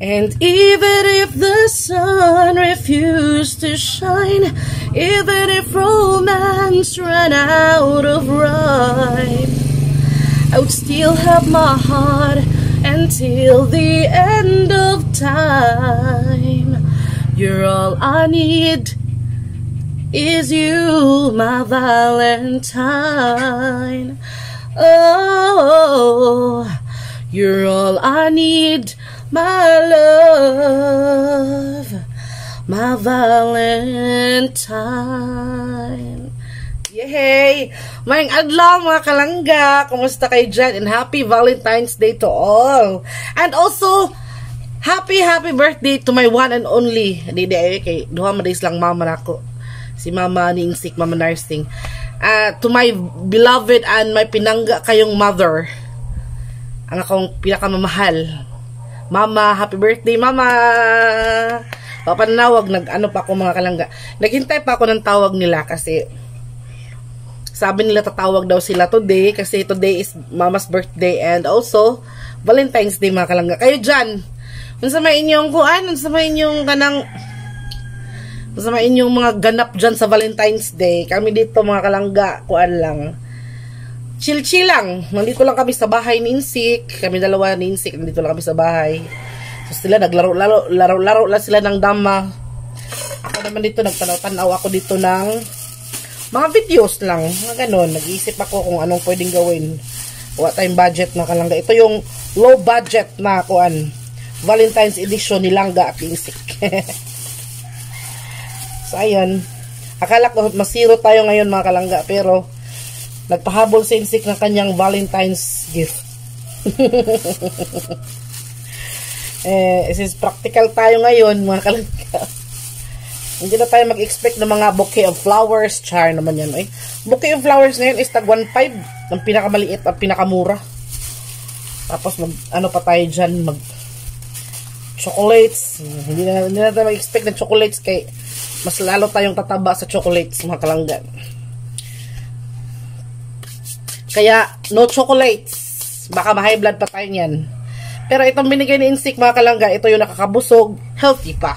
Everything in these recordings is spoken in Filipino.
And even if the sun refused to shine, even if romance ran out of rhyme, I would still have my heart until the end of time. You're all I need, is you, my Valentine. Oh, you're all I need, my love, my Valentine. Yay! Mayang adlaw mga kalangga. Kumusta kayo dyan? And happy Valentine's Day to all. And also, happy birthday to my one and only. Hindi kay duha madays lang mama nako. Si Mama Ningsik, Mama Nursing. To my beloved and my pinangga kayong mother. Ang akong pinakamamahal. Mama, happy birthday, Mama! Papanawag, nag-ano pa ako mga kalangga. Naghintay pa ako ng tawag nila kasi sabi nila tatawag daw sila today kasi today is Mama's birthday and also Valentine's Day mga kalangga. Kayo dyan, unsa may inyong kuan, unsa may inyong mga ganap dyan sa Valentine's Day. Kami dito mga kalangga, kuan lang. Chill lang. Nandito lang kami sa bahay ni Insik. Kami dalawa ni Insik, nandito lang kami sa bahay. So sila naglaro lang sila ng dama. Ako naman dito nagtanaw-tanaw ako dito ng mga videos lang. Mga ganun. Nag-iisip ako kung anong pwedeng gawin. Wala tayong budget na kalangga. Ito yung low budget na kuan. Valentine's edition ni Langga at Insik. So ayun. Akala ko masiro tayo ngayon mga kalangga. Pero nagpahabol si Insik ng kanyang Valentine's gift. Since practical tayo ngayon mga kalangga, hindi na tayo mag-expect ng mga bouquet of flowers. Char naman yan. Bouquet of flowers ngayon is tag 1.5. Ang pinakamaliit at pinakamura. Tapos ano pa tayo dyan, chocolates. Hindi na tayo mag-expect ng chocolates kay mas lalo tayong tataba sa chocolates mga kalangga. Kaya no chocolates. Baka ma-high blood pa tayo niyan. Pero itong binigay ni Insik mga kalangga, ito yung nakakabusog, healthy pa.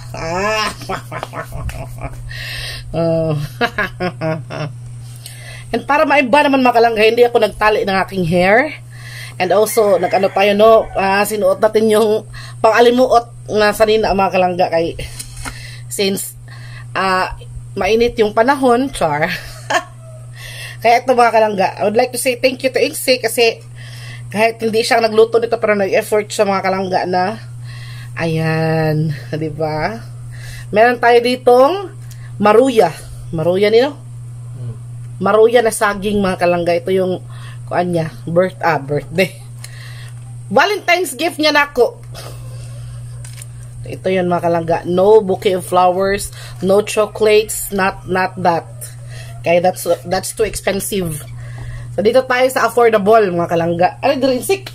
And para maiba naman mga kalangga, hindi ako nagtali ng aking hair. And also, nag-ano tayo no, sinuot natin yung pang-alimuot na sanina mga kalangga kay since mainit yung panahon, char. Kaya ito mga kalangga, I would like to say thank you to Insik kasi kahit hindi siya nagluto nito pero nag-effort sa mga kalangga na ayan, di ba? Meron tayo ditong maruya. Maruya nino? Maruya na saging mga kalangga. Ito yung kuan niya, birthday. Valentine's gift niya nako. Ito yun mga kalangga. No bouquet of flowers, no chocolates, not that. Kaya that's too expensive. So, dito tayo sa affordable, mga kalangga. Ano, Insik?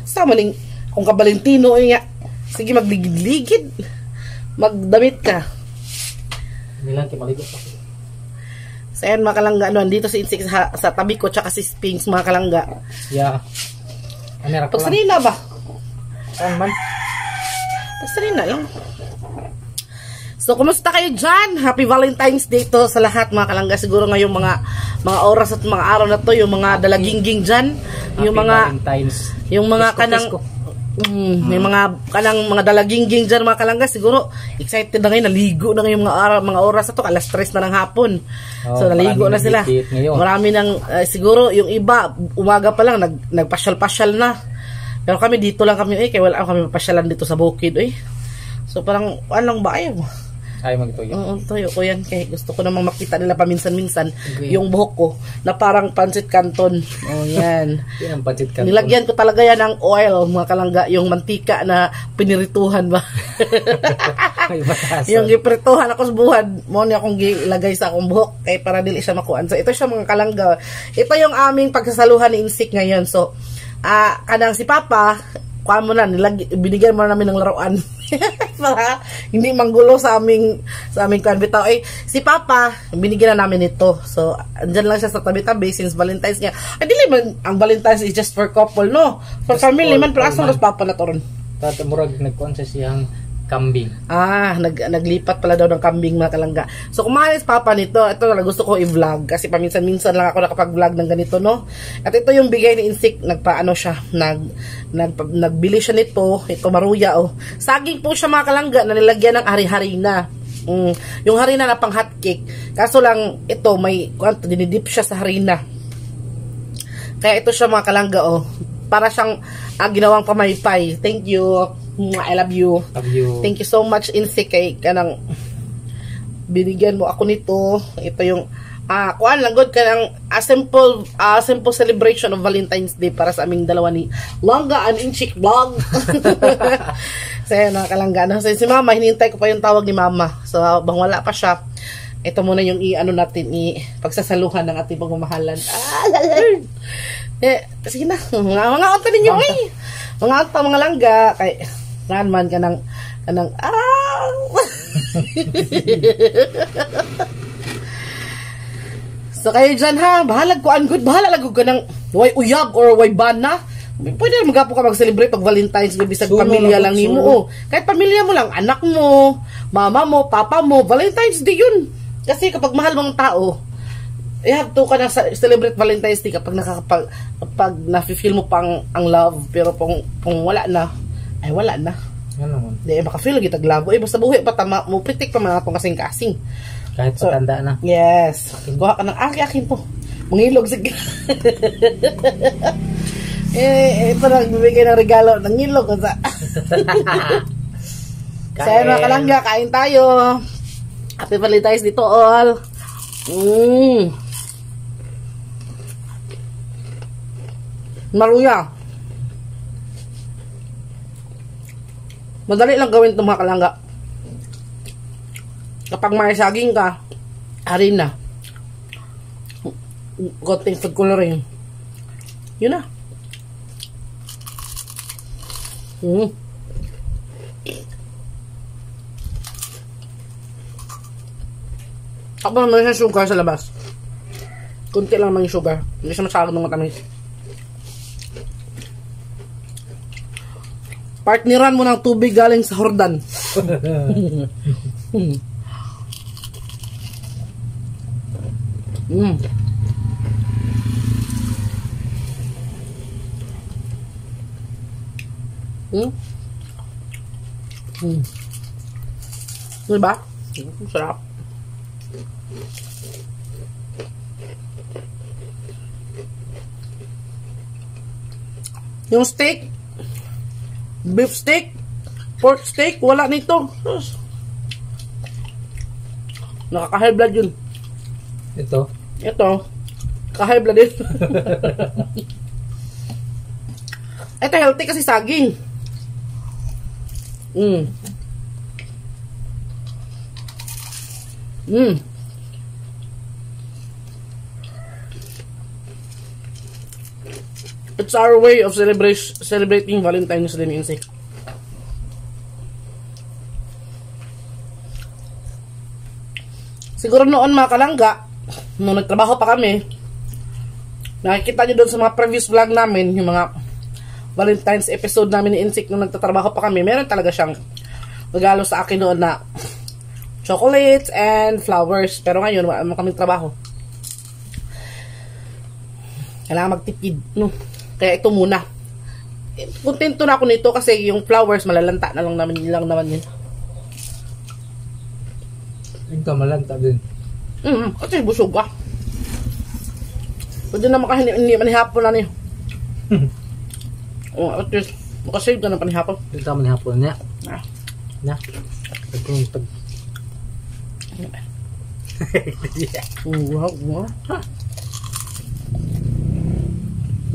Sama ning, kung ka-Valentino, sige, magligid-ligid. Magdamit ka. Nilang, maligot pa. So, ayan, mga kalangga, dito si Insik sa tabi ko, tsaka si Sphinx, mga kalangga. Yeah. Pagsanina ba? Saan man? Pagsanina lang. So, kumusta kayo dyan? Happy Valentine's Day to sa lahat mga kalangga. Siguro ngayong mga oras at mga araw na to, yung mga dalagingging dyan, yung mga Valentine's. Yung mga kanang may mga dalagingging dyan mga kalangga, siguro excited na ngayon, naligo na ngayon mga oras na to, alas 3 na ng hapon. So, naligo na sila. Marami nang, siguro yung iba, umaga pa lang, nagpasyal-pasyal na. Pero kami dito lang kami, kaya wala kami mapasyalan dito sa bukid, So, parang, anong ba ayaw? Ay, magtuyo. Oo, tuyo ko yan. Kaya gusto ko namang makita nila paminsan-minsan yung buhok ko na parang pancit canton. Oh, yan. Yan ang pancit canton. Nilagyan ko talaga yan ng oil, mga kalangga. Yung mantika na pinirituhan ba? Yung giprituhan ako sa buhad. Mo niya akong gilagay sa akong buhok. Para dili siya makuan. So, ito siya mga kalangga. Ito yung aming pagsasaluhan ni Insik ngayon. So, kadang si Papa, kuha mo na, binigyan mo namin ng laruan. Para hindi manggulo sa aming kuan bitaw. Si Papa, binigyan na namin ito. So, andyan lang siya sa tabi-tabi since Valentine's niya. Dili man ang Valentine's is just for couple, no? For family man, pero asan los Papa na to ron? Tatamurag nagkuhan sa siyang kambing. Naglipat pala daw ng kambing mga kalangga. So kumalis papa nito, ito na gusto ko i-vlog kasi paminsan-minsan lang ako nakapag-vlog ng ganito, no. At ito yung bigay ni Insik, nagbili siya nito, ito maruya oh. Saging po siya mga kalangga na nilagyan ng hari-harina. Yung harina na pang hotcake. Kaso lang ito may dinidip siya sa harina. Kaya ito siya mga kalangga oh. Para siyang ginawang pamaypay. Thank you. I love you. Love you. Thank you so much Insik kay kanang binigyan mo ako nito. Ito yung kuan lang good kanang simple celebration of Valentine's Day para sa aming dalawa ni Langga and Insik vlog. Saya nakakalangga na. So, si Mama hinintay ko pa yung tawag ni Mama. So bang wala pa siya. Ito muna yung natin pagsasaluhan ng ating pagmamahalan. Sige na. Mga unta ninyo eh. Mga unta mga langga kay man ka ng So kayo dyan ha, bahalag ko ang good, bahala lang ka ng way uyab or way bana. Pwede magapo ka mag-celebrate pag Valentine's Day bisag pamilya lang nimo. Oh. Kahit pamilya mo lang, anak mo, mama mo, papa mo, Valentine's Day yun. Kasi kapag mahal mong tao, you have to ka na celebrate Valentine's Day kapag na-feel mo pang ang love. Pero kung wala na, ay wala na. Yan naman. Di, makafeel lagi taglabo. Basta buhi pa tama, mo pritik pa mga itong kasing-kasing. Kahit patanda na. Yes. Kuha ka ng akin po. Mangilog sige. Ito na nagbibigay ng regalo. Nangilog. Saya mga kalangga, kain tayo. Happy Valentine's dito all. Maruya. Madali lang gawin itong mga kalangga. Kapag may saging ka, harina. Konting food coloring. Yun na. Ako naman yung sugar sa labas. Kunti lang naman yung sugar. Hindi siya masyadong matamis. Partneran mo ng tubig galing sa Hordan. Diba? Sarap. Yung steak, beef steak, pork steak, wala nito. Nakaka-high blood yun. Ito, ka-high blood yun. Ito healthy kasi saging. It's our way of celebrating Valentine's Day, Insik. Siguro noon mga kalangga, nung nagtrabaho pa kami, nakikita nyo doon sa mga previous vlog namin, yung mga Valentine's episode namin ni Insik nung nagtatrabaho pa kami, meron talaga siyang regalo sa akin noon na chocolates and flowers. Pero ngayon, wala naman kaming trabaho. Kailangan magtipid, no? Kaya ito muna. Kontento na ako nito kasi yung flowers malalanta na lang naman yun. ito malanta din. Kasi busog ka. Pwede naman ka hindi manihapon na niyo. At least, makasave ka na panihapon. Ito manihapon niya. Na. Wow.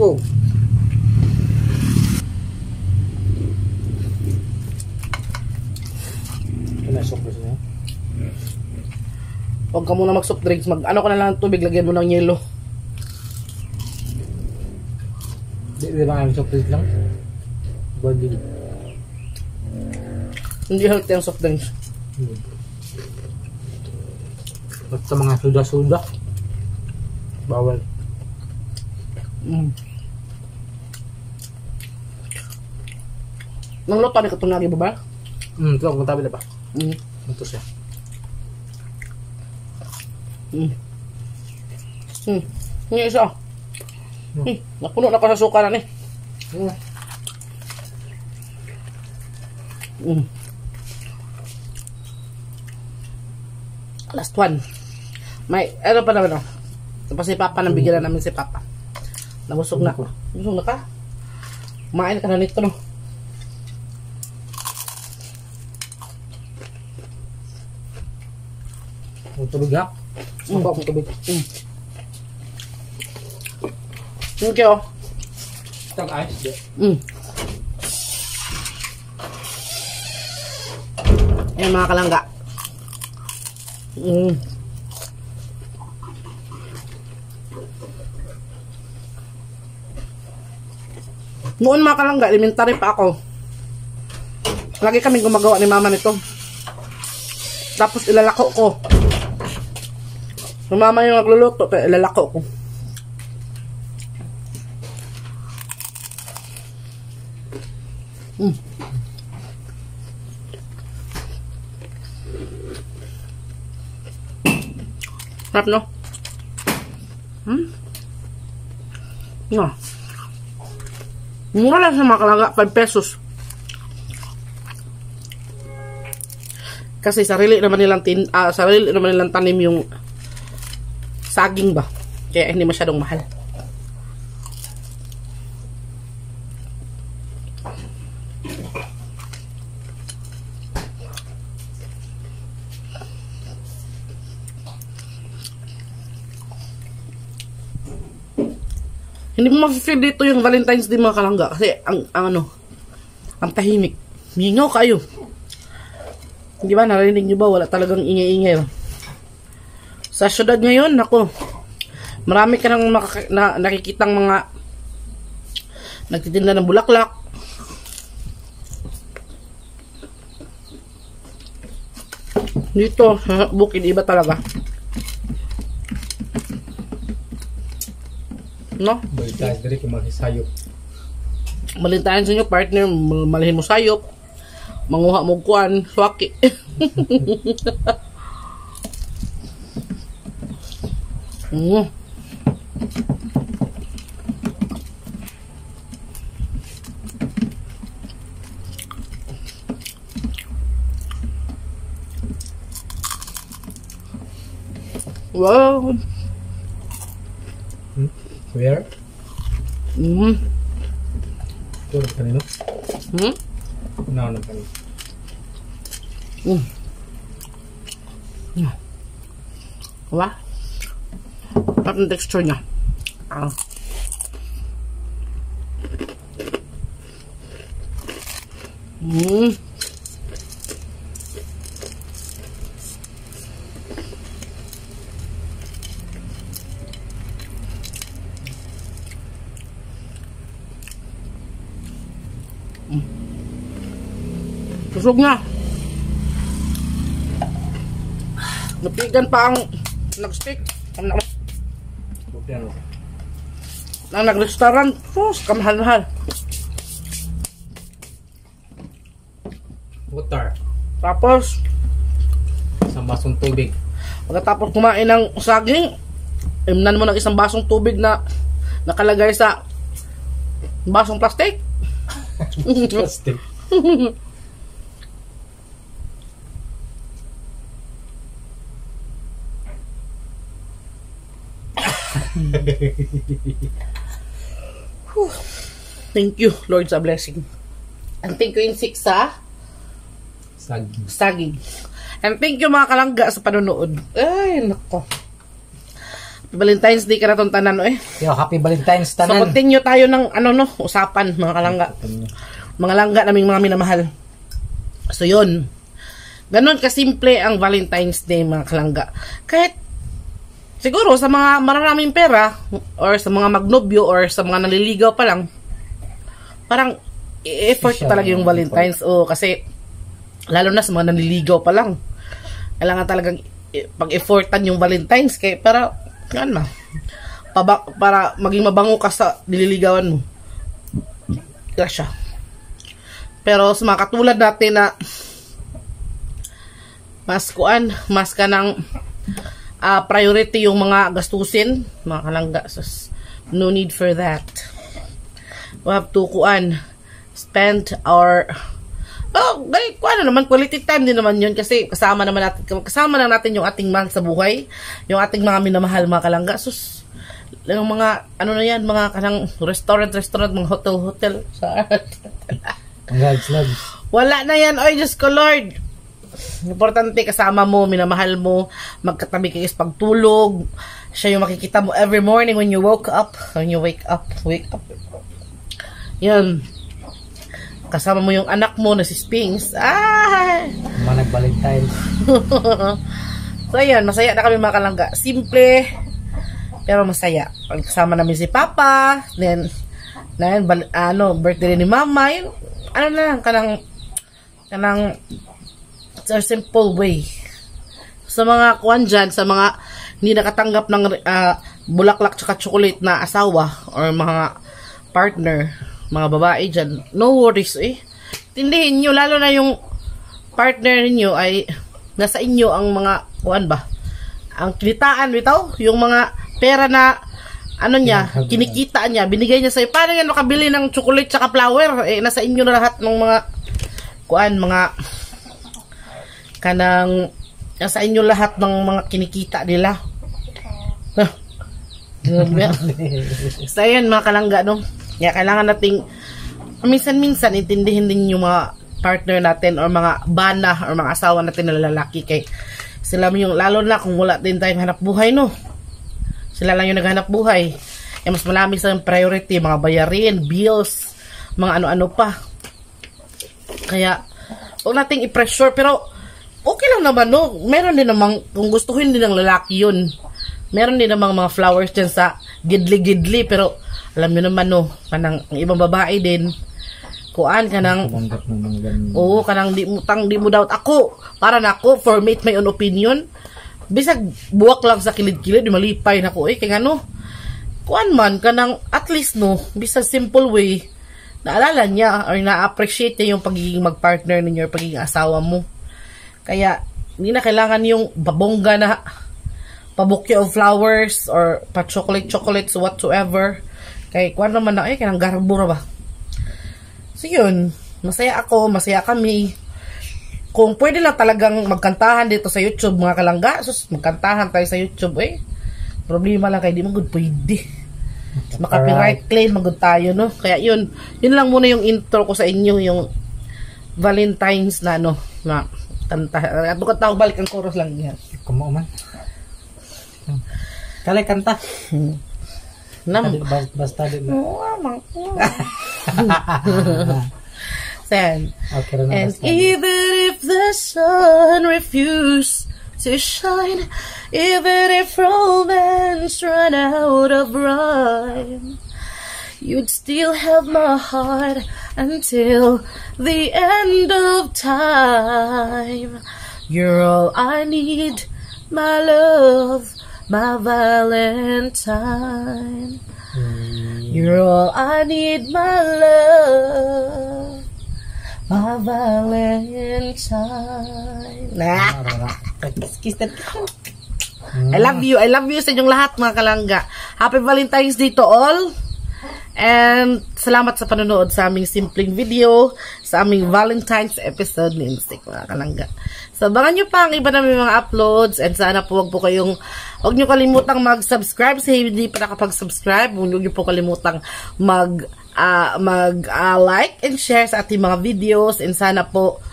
Oh. Pinasok ko siya. Huwag ka muna mag-soft drinks. Ano ka na lang ng tubig, lagyan mo ng yelo. Di ba ang soft drinks lang? Body. Hindi healthy ang soft drinks. Basta mga suda-suda. Bawal. Nang luto ni katong nagi ba? Ito ang tabi na ba? Mm. Ito siya. Ini isa. Napuno na ko sa suka na ni. Last one. May, ano pa naman, tapos si Papa, nabigyan na namin si Papa. Nabusog na. Busog na ka? Kumain ka na nito, no? Ang tubig ha? Ang tubig. Thank you. Itang ice. Ayan mga kalangga. Noon mga kalangga, elementary pa ako. Lagi kaming gumagawa ni mama nito. Tapos ilalako ko. Yung mama yung nagluluto, pero ilalako ko. Sarap, no? No. Mura lang sa mga kalangga, 5 pesos. Kasi sarili naman nilang tanim yung saging ba. Kaya hindi masyadong mahal. Hindi mo ma-feel dito yung Valentine's Day mga kalangga kasi ang tahimik. Mingaw kayo. Di ba, narinig nyo ba? Wala talagang ingay-ingay. Sa syudad ngayon, ako, marami ka nang nakikitang mga nagtitinda ng bulaklak. Dito, sa bukid, iba talaga. No? Balitaan diri kung mahisayop. Balitaan sa inyo, partner, malhin mo sayop. Manguha mo kuan, swaki. Wow. Where? Ito na kanino? Unahan na kanino. Diba? Sarap ng texture niya. Busog na. Napigan pa ang nag-stick. Ang nag-restaurant. Kamahal-mahal. Water. Tapos, Isang basong tubig. pagkatapos kumain ng saging, imnan mo ng isang basong tubig na nakalagay sa basong plastic. Plastic. Thank you, Lord, sa blessing. And thank you in 6 sa saging. And thank you mga kalangga sa panonood. Ay, nako. Valentine's Day ka na itong tanan, eh. Yo, happy Valentine's So, tanan. continue tayo ng, usapan, mga kalangga. Mga langga naming mga minamahal. So, yun. Ganon kasimple ang Valentine's Day, mga kalangga. Kahit, siguro, sa mga mararaming pera, or sa mga magnobyo, or sa mga naliligaw pa lang, parang, effort talaga yung Valentine's. O, kasi, lalo na sa mga naliligaw pa lang. Kailangan talagang pag-effortan yung Valentine's. Kaya, para maging mabango ka sa nililigawan mo. Grasya. Pero sa mga katulad natin na mas ka ng priority yung mga gastusin, mga kalangga. So, no need for that. We have to spend our naman quality time din naman yun kasi kasama na natin yung ating mahal sa buhay, yung ating mga minamahal mga kalangga. Sus, yung mga ano na yan, mga kanang restaurant, mga hotel wala na yan. Oy, Diyos ko Lord, importante kasama mo, minamahal mo, magkatabi kayo sa pagtulog, siya yung makikita mo every morning when you wake up yan. Kasama mo yung anak mo na si Sphinx. Mga nag-Valentine's. So, ayan. Masaya na kami mga kalangga. Simple, pero masaya. Kasama namin si Papa. Then birthday ni Mama. Yun, kanang it's a simple way. Sa mga dyan, sa mga hindi nakatanggap ng bulaklak tsaka chocolate na asawa or mga partner, mga babae dyan, no worries tindihin nyo, lalo na yung partner niyo ay nasa inyo ang mga ang kinitaan bitaw, yung mga pera na niya, kinikita niya, binigay niya sa'yo. Paano yan makabili ng chocolate tsaka flower? Nasa inyo na lahat ng mga nasa inyo lahat ng mga kinikita nila. So ayan mga kalangga, no? Kaya kailangan nating minsan-minsan intindihin din yung mga partner natin or mga bana or mga asawa natin na lalaki, kay sila yung, lalo na kung wala din tayong hanap buhay, no? Sila lang yung naghanap buhay. Mas malami sa priority, mga bayarin, bills, mga ano-ano pa. Kaya huwag nating i-pressure, pero okay lang naman, no? Meron din namang, kung gustuhin din ng lalaki yun, meron din namang mga flowers dyan sa gidli-gidli, pero alam nyo naman, no, kanang ang ibang babae din, kanang di mo doubt ako, para na ako, formate my own opinion, bisag buwak lang sa kilid-kilid, malipay na ko, kaya kanang at least, no, bisag simple way, naalala niya, or na-appreciate niya yung pagiging mag-partner ninyo, or pagiging asawa mo. Kaya, hindi na kailangan yung babongga na pabukya of flowers, or pa-chocolates, whatsoever. Kay naman na, kanang garbo na ba? So yun, masaya ako, masaya kami. Kung pwede lang talagang magkantahan dito sa YouTube, mga kalangga, magkantahan tayo sa YouTube, problema lang kay di mo good pwede. Maka-copyright claim, magod tayo, no? Kaya yun lang muna yung intro ko sa inyo, yung Valentine's na, na kanta. At bukat tao, balik ang chorus lang yan. Kumaw man. Kalay kanta. Basta di ba? And even if the sun refused to shine, even if romance run out of rhyme, you'd still have my heart until the end of time. You're all I need, my love, my Valentine. You're all I need, my love, my Valentine. Kiss that. I love you sa inyong lahat, mga kalangga. Happy Valentine's Day to all. And salamat sa panonood sa aming simpleng video, sa aming Valentine's episode ni Instinct, mga kalangga. So, abangan nyo pa ang iba namin mga uploads, and sana po huwag nyo kalimutang mag-subscribe sa hindi pa nakapag-subscribe. Huwag nyo po kalimutang like and share sa ating mga videos, and sana po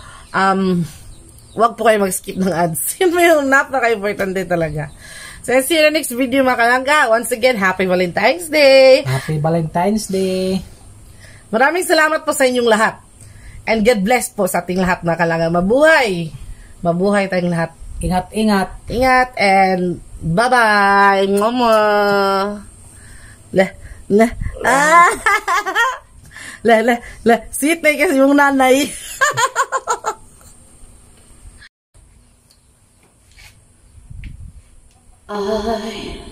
huwag po kayo mag-skip ng ads. Yun mo yung napaka-importante talaga. So, see you in the next video, mga kalangga. Once again, Happy Valentine's Day! Happy Valentine's Day! Maraming salamat po sa inyong lahat. And God bless po sa ating lahat, mga kalangga. Mabuhay! Mabuhay tayong lahat. Ingat. Ingat, and bye-bye! Mama! Sweet na kasi yung nanay. I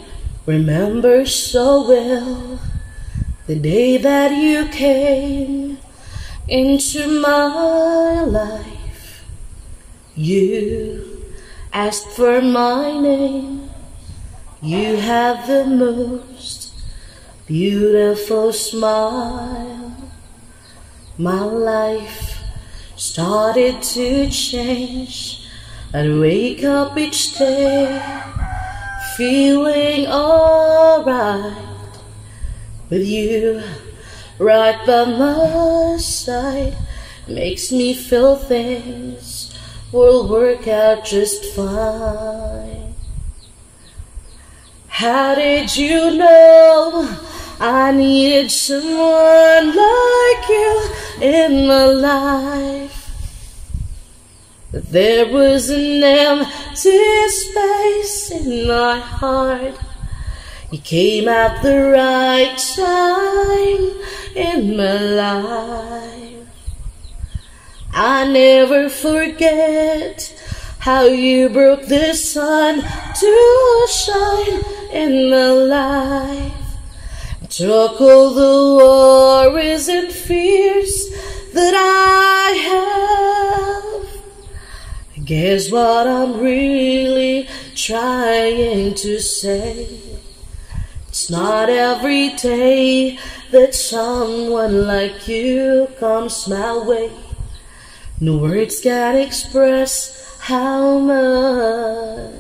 remember so well the day that you came into my life. You asked for my name. You have the most beautiful smile. My life started to change. I'd wake up each day feeling alright with you right by my side. Makes me feel things will work out just fine. How did you know I needed someone like you in my life? That there was an empty space in my heart. You came at the right time in my life. I never forget how you broke the sun to shine in my life. Took all the worries and fears that I have. Guess what I'm really trying to say? It's not every day that someone like you comes my way. No words can express how much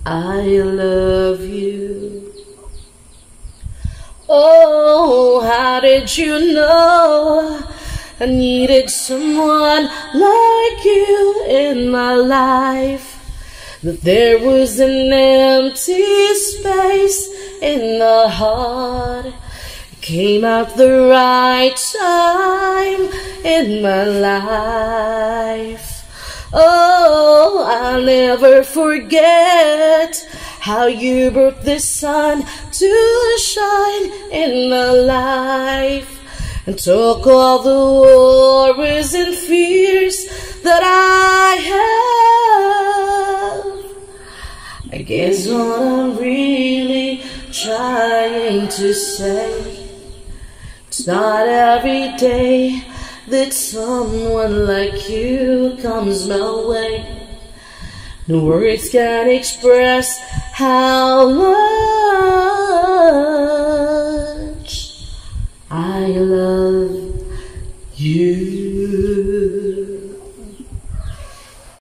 I love you. Oh, how did you know I needed someone like you in my life? That there was an empty space in the heart. It came out the right time in my life. Oh, I'll never forget how you brought the sun to shine in my life. And took all the worries and fears that I have. I guess what I'm really trying to say, it's not every day that someone like you comes my way. No words can express how much I love